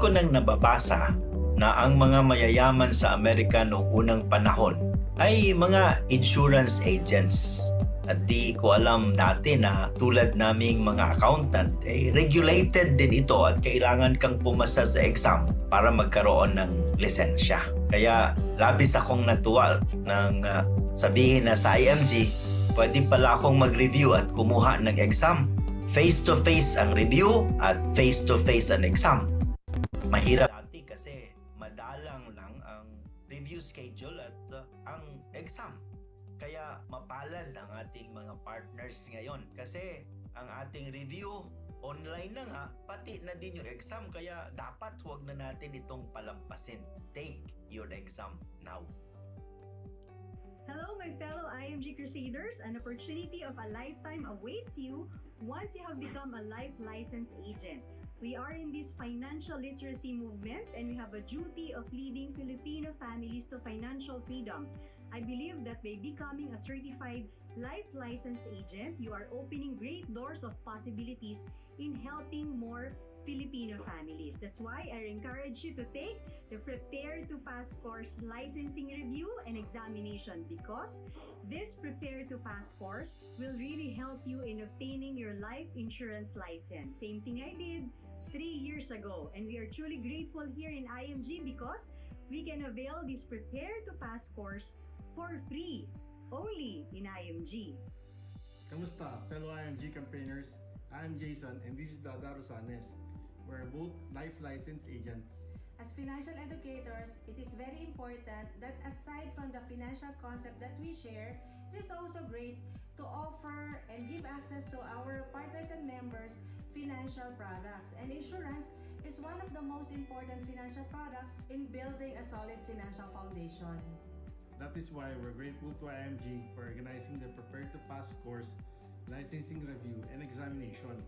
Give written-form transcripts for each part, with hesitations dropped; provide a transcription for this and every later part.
ko nang nababasa na ang mga mayayaman sa Amerika noong unang panahon ay mga insurance agents. At di ko alam dati na tulad naming mga accountant, regulated din ito at kailangan kang pumasa sa exam para magkaroon ng lisensya. Kaya labis akong natuwa nang sabihin na sa IMG, pwede pala akong mag-review at kumuha ng exam. Face-to-face ang review at face-to-face ang exam. Mahirap dati kasi madalang lang ang review schedule at ang exam. Kaya mapalad ang ating mga partners ngayon kasi ang ating review online na nga, pati na din yung exam, kaya dapat huwag na natin itong palampasin. Take your exam now. Hello, my fellow IMG Crusaders. An opportunity of a lifetime awaits you once you have become a life license agent. We are in this financial literacy movement and we have a duty of leading Filipino families to financial freedom. I believe that by becoming a certified life license agent, you are opening great doors of possibilities in helping more Filipino families. That's why I encourage you to take the Prepare to Pass course licensing review and examination, because this Prepare to Pass course will really help you in obtaining your life insurance license. Same thing I did 3 years ago, and we are truly grateful here in IMG because we can avail this Prepare to Pass course for free only in IMG. Kamusta, fellow IMG campaigners? I'm Jason and this is Dada Rosanes. We're both life license agents. As financial educators, it is very important that aside from the financial concept that we share, it is also great to offer and give access to our partners and members financial products. And insurance is one of the most important financial products in building a solid financial foundation. That is why we're grateful to IMG for organizing the Prepare to Pass course, licensing review, and examination.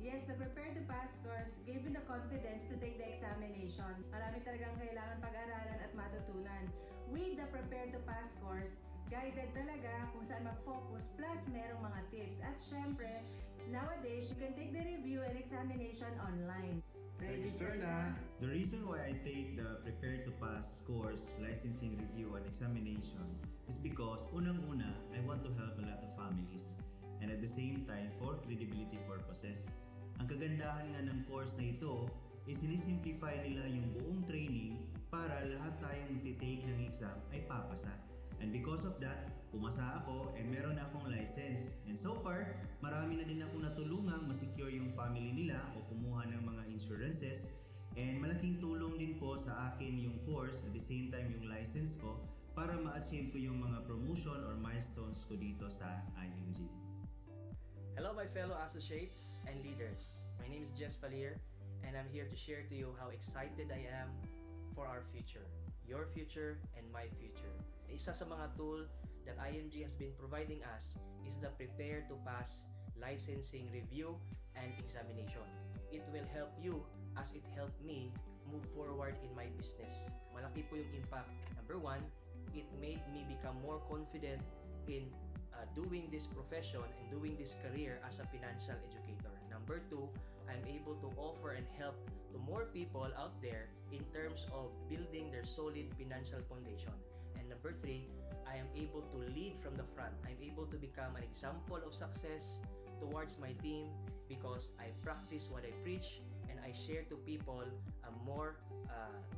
Yes, the Prepare to Pass course gave me the confidence to take the examination. Marami talagang kailangan pag-aralan at matutunan. With the Prepare to Pass course, guided talaga kung saan mag-focus, plus merong mga tips. At syempre, nowadays, you can take the review and examination online. Register na! The reason why I take the Prepare to Pass course, licensing review and examination is because unang-una, I want to help a lot of families, and at the same time for credibility purposes. Ang kagandahan nga ng course na ito is sinisimplify nila yung buong training para lahat tayong magtitake ng exam ay papasa. And because of that, pumasa ako and meron na akong license. And so far, marami na din akong natulungang masecure yung family nila o kumuha ng mga insurances. And malaking tulong din po sa akin yung course at the same time yung license ko para ma-achieve ko yung mga promotion or milestones ko dito sa IMG. Hello my fellow associates and leaders. My name is Jess Palier and I'm here to share to you how excited I am for our future. Your future and my future. Isa sa mga tool that IMG has been providing us is the Prepare to Pass licensing review and examination. It will help you as it helped me move forward in my business. Malaki po yung impact. Number one, it made me become more confident in doing this profession and doing this career as a financial educator. Number two, I'm able to offer and help to more people out there in terms of building their solid financial foundation. And number three, I am able to lead from the front. I'm able to become an example of success towards my team because I practice what I preach and I share to people a more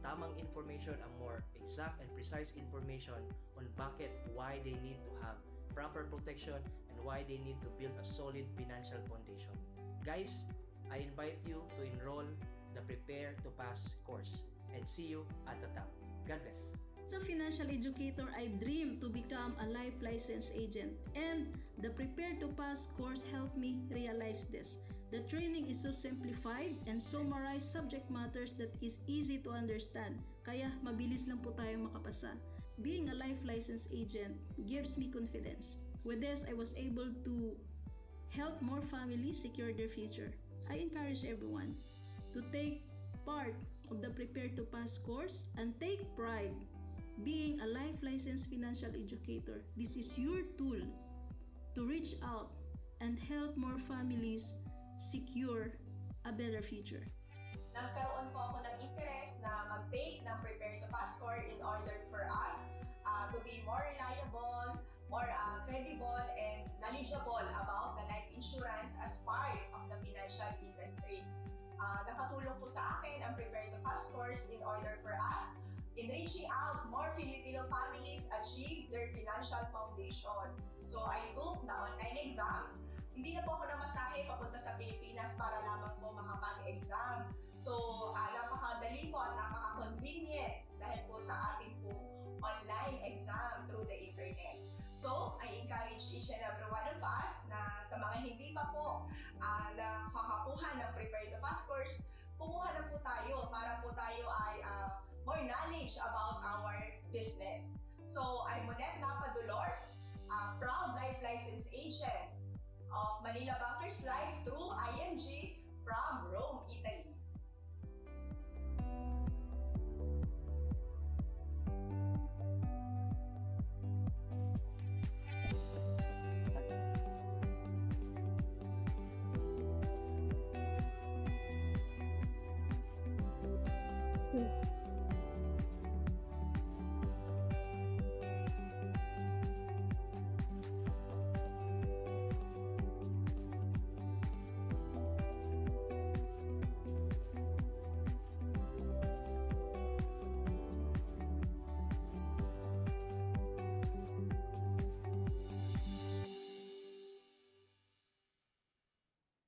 tamang information, a more exact and precise information on bakit why they need to have proper protection and why they need to build a solid financial foundation. Guys, I invite you to enroll the Prepare to Pass course and see you at the top. God bless. As a financial educator, I dream to become a life license agent, and the Prepare to Pass course helped me realize this. The training is so simplified and summarize subject matters that is easy to understand, kaya mabilis lang po tayo makapasa. Being a life license agent gives me confidence. With this, I was able to help more families secure their future. I encourage everyone to take part of the Prepare to Pass course and take pride being a life licensed financial educator. This is your tool to reach out and help more families secure a better future. nagkaroon po ako ng interest na mag-take ng Prepare to Pass score in order for us to be more reliable, more credible, and knowledgeable about the life insurance as part of the financial industry. Nakatulong po sa akin ang Prepare to Pass course in order for us in reaching out more Filipino families achieve their financial foundation. So I took the online exam. Hindi na po ako namasahe papunta sa Pilipinas para lamang po makapag-exam. So napakadali po at napaka-convenient dahil po sa ating po online exam through the internet. So I encourage each and every one of us na sa mga hindi pa po nakakakuha ng Prepare to Pass course, kumuha na po tayo para po tayo ay more knowledge about our business. So I'm Monet Napadulor, proud life license agent of Manila Bankers Life through IMG from Rome, Italy.